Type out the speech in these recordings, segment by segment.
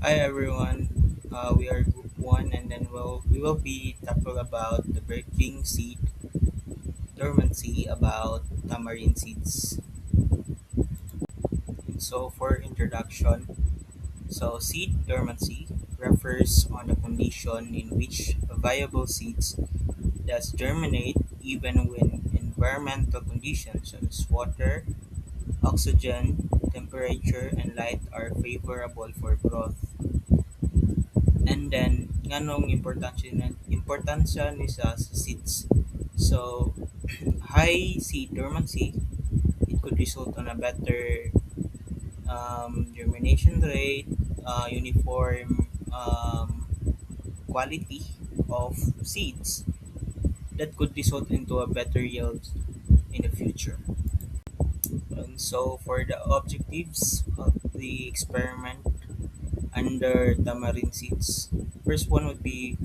Hi everyone. We are group one, and then we will be talking about the breaking seed dormancy about tamarind seeds. So for introduction, seed dormancy refers on a condition in which viable seeds does germinate even when environmental conditions such as water, oxygen, temperature, and light are favorable for growth. And then nganong importansya ni sa seeds. So high seed dormancy, it could result on a better germination rate, uniform quality of seeds that could result into a better yield in the future. And so for the objectives of the experiment under tamarind seeds, first one would be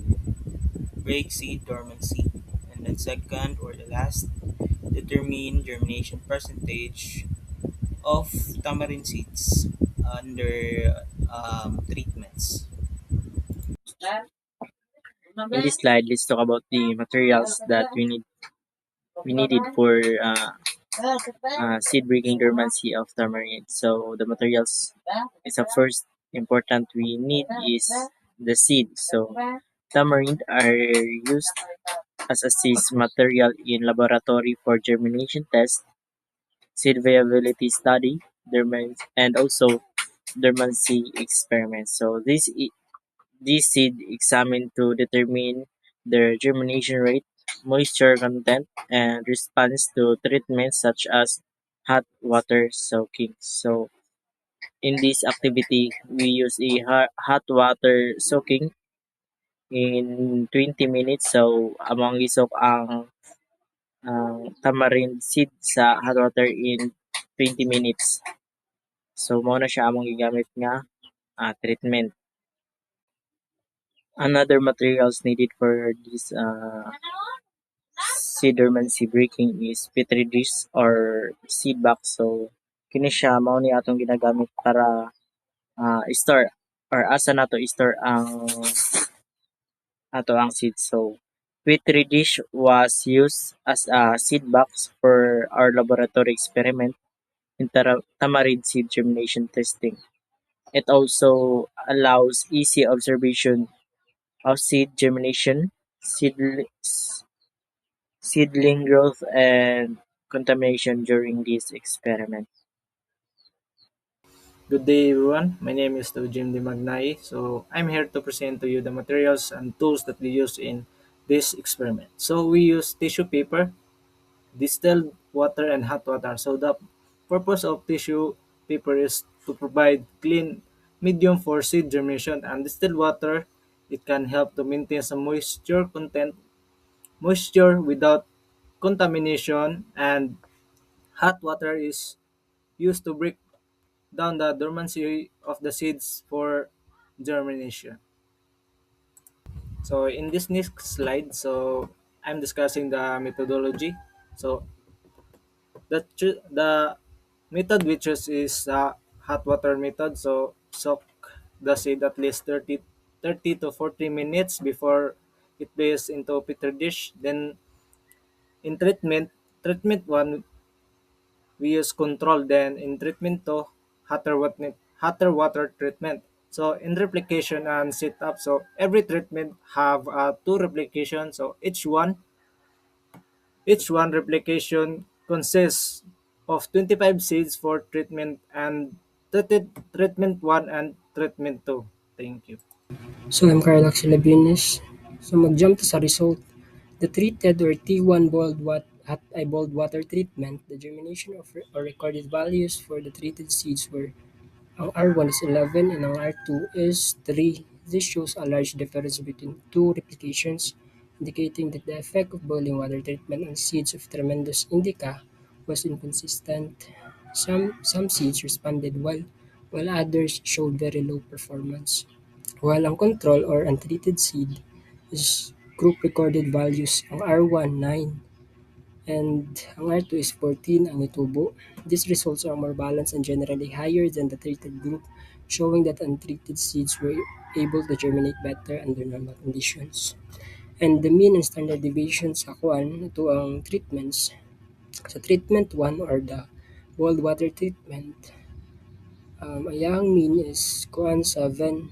break seed dormancy, and then second or the last, determine germination percentage of tamarind seeds under treatments. In this slide, let's talk about the materials that we needed for seed breaking dormancy of tamarind. So the materials is the first important we need is the seed. So tamarind are used as a seed material in laboratory for germination test, seed viability study, and also dormancy experiments. So this seed examined to determine their germination rate, moisture content, and response to treatments such as hot water soaking. So in this activity, we use a hot water soaking in 20 minutes. So among isok ang tamarind seed sa hot water in 20 minutes. So mao na siya among gigamit nga treatment. Another materials needed for this seed dormancy breaking is petri dish or seed box. So kini siya mao ni atong ginagamit para store or asa nato store ang ato ang seed. So petri dish was used as a seed box for our laboratory experiment in tamarind seed germination testing. It also allows easy observation of seed germination, seed seedling growth, and contamination during this experiment. Good day, everyone. My name is Jim Di Magnai. So I'm here to present to you the materials and tools that we use in this experiment. So we use tissue paper, distilled water, and hot water. So the purpose of tissue paper is to provide clean medium for seed germination, and distilled water, it can help to maintain some moisture without contamination, and hot water is used to break down the dormancy of the seeds for germination. So in this next slide, so I'm discussing the methodology. So the method we choose is hot water method. So soak the seed at least 30 to 40 minutes before it placed into a petri dish. Then in treatment one, we use control. Then in treatment 2, hotter water treatment. So in replication and setup, so every treatment have two replication. So each one replication consists of 25 seeds for treatment and treatment 1 and treatment 2. Thank you. So I'm Carl Labines. So mag-jump to sa result. The treated or T1 boiled water treatment, the germination of or recorded values for the treated seeds were ang R1 is 11 and ang R2 is 3. This shows a large difference between two replications, indicating that the effect of boiling water treatment on seeds of tremendous indica was inconsistent. Some seeds responded well, while others showed very low performance. While ang control or untreated seed is group recorded values ang R1 9 and ang R2 is 14 ang itubo. These results are more balanced and generally higher than the treated group, showing that untreated seeds were able to germinate better under normal conditions. And the mean and standard deviation sa kuan ito ang treatments. Sa treatment 1 or the boiled water treatment, ang iyang mean is kuan 7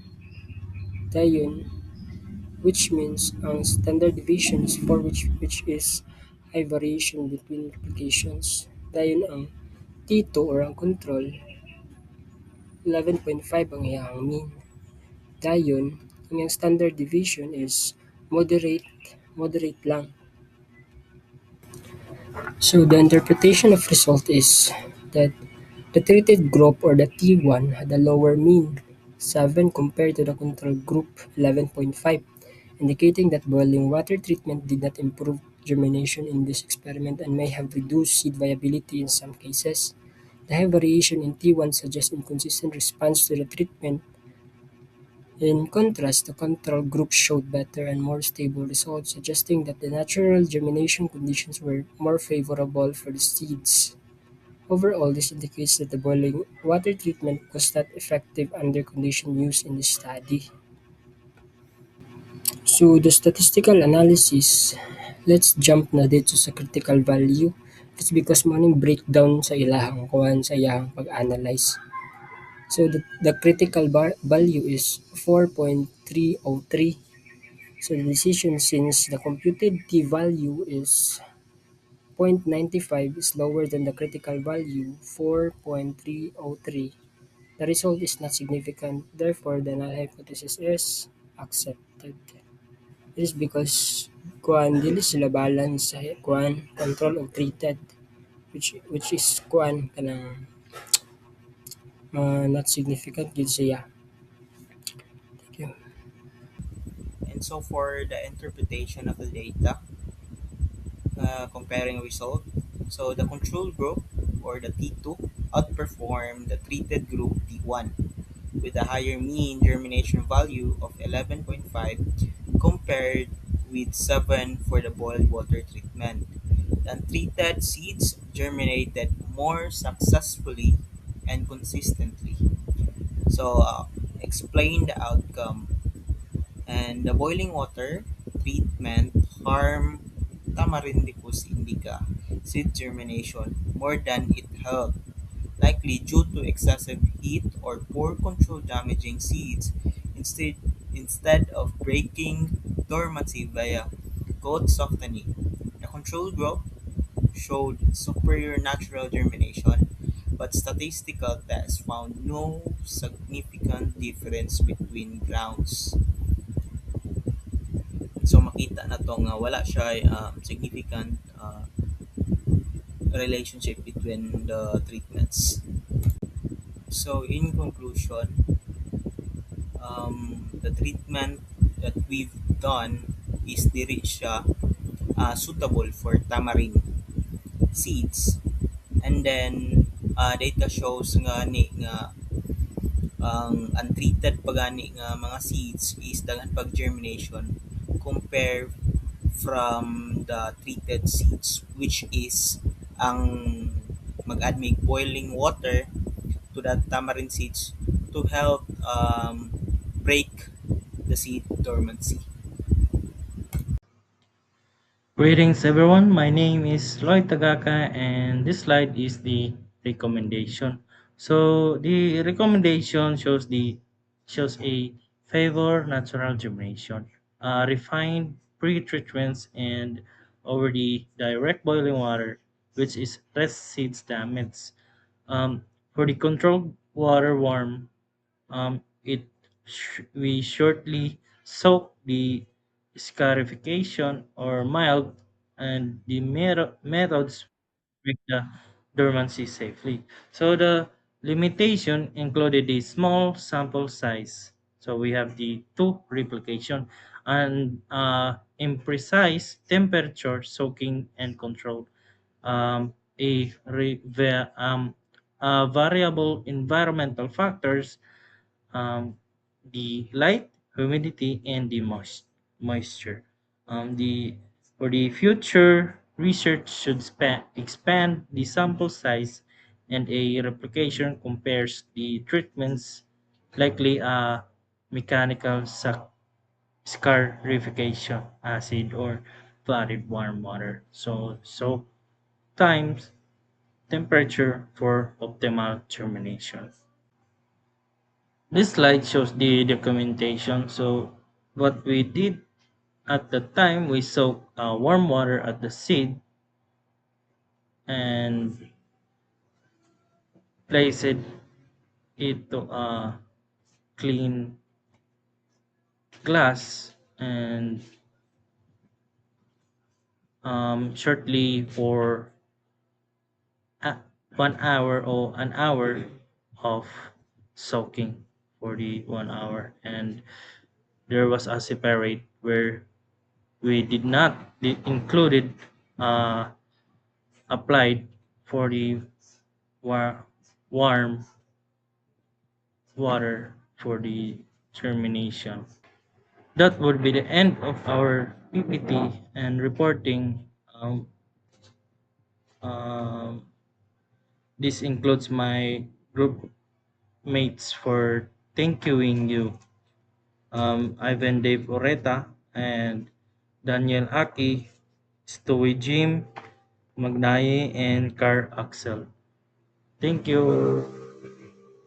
dayon, which means ang standard deviation is 4, which is high variation between replications. Dayon ang T2 or ang control 11.5 ang iyang mean. Dayon ang iyang standard deviation is moderate lang. So the interpretation of result is that the treated group or the T1 had a lower mean, 7 compared to the control group, 11.5, indicating that boiling water treatment did not improve germination in this experiment and may have reduced seed viability in some cases. The high variation in T1 suggests inconsistent response to the treatment. In contrast, the control group showed better and more stable results, suggesting that the natural germination conditions were more favorable for the seeds. Overall, this indicates that the boiling water treatment was not effective under conditions used in the study. So, the statistical analysis, let's jump na dito sa critical value. It's because maning breakdown sa ilahang kuhan sa iyahang pag-analyze. So, the critical value is 4.303. So, the decision since the computed t-value is 0.95 is lower than the critical value 4.303. The result is not significant, therefore the null hypothesis is accepted. This is because kuan dili sila balance sa kuan control of treated, which is kuan kanang not significant gid siya. Thank you. And so for the interpretation of the data, comparing result, so the control group or the T2 outperformed the treated group T1 with a higher mean germination value of 11.5 compared with 7 for the boiled water treatment. The untreated seeds germinated more successfully and consistently. So, explain the outcome. And the boiling water treatment harm Tamarindicus indica seed germination more than it helped, likely due to excessive heat or poor control damaging seeds instead instead of breaking dormancy via coat softening. The control group showed superior natural germination, but statistical tests found no significant difference between grounds. So makita na to nga wala siya significant relationship between the treatments. So in conclusion, the treatment that we've done is diri siya suitable for tamarind seeds. And then data shows nga ni nga ang untreated pagani nga mga seeds is daghan pag germination compare from the treated seeds, which is ang mag-add mig boiling water to that tamarind seeds to help break the seed dormancy. Greetings everyone, my name is Lloyd Tagaka and this slide is the recommendation. So the recommendation shows a favor natural germination, refined pre-treatments and over the direct boiling water, which is less seeds damage. For the controlled water warm, we shortly soak the scarification or mild and the methods break the dormancy safely. So the limitation included a small sample size. So we have the two replication and imprecise temperature soaking and control. A variable environmental factors, um, the light, humidity, and the moisture. The For the future, research should expand the sample size, and a replication compares the treatments likely a mechanical scarification acid or flooded warm water. So times temperature for optimal termination. This slide shows the documentation. So what we did at the time, we soaked warm water at the seed and placed it to a clean glass and shortly for a- 1 hour or an hour of soaking for the 1 hour, and there was a separate where we did not included uh, applied for the war- warm water for the termination. That would be the end of our PPT and reporting. Um, this includes my group mates for thank youing you. Ivan Dave Oreta and Daniel Aki, Stewie Jim, Magnaye, and Carl Axel. Thank you.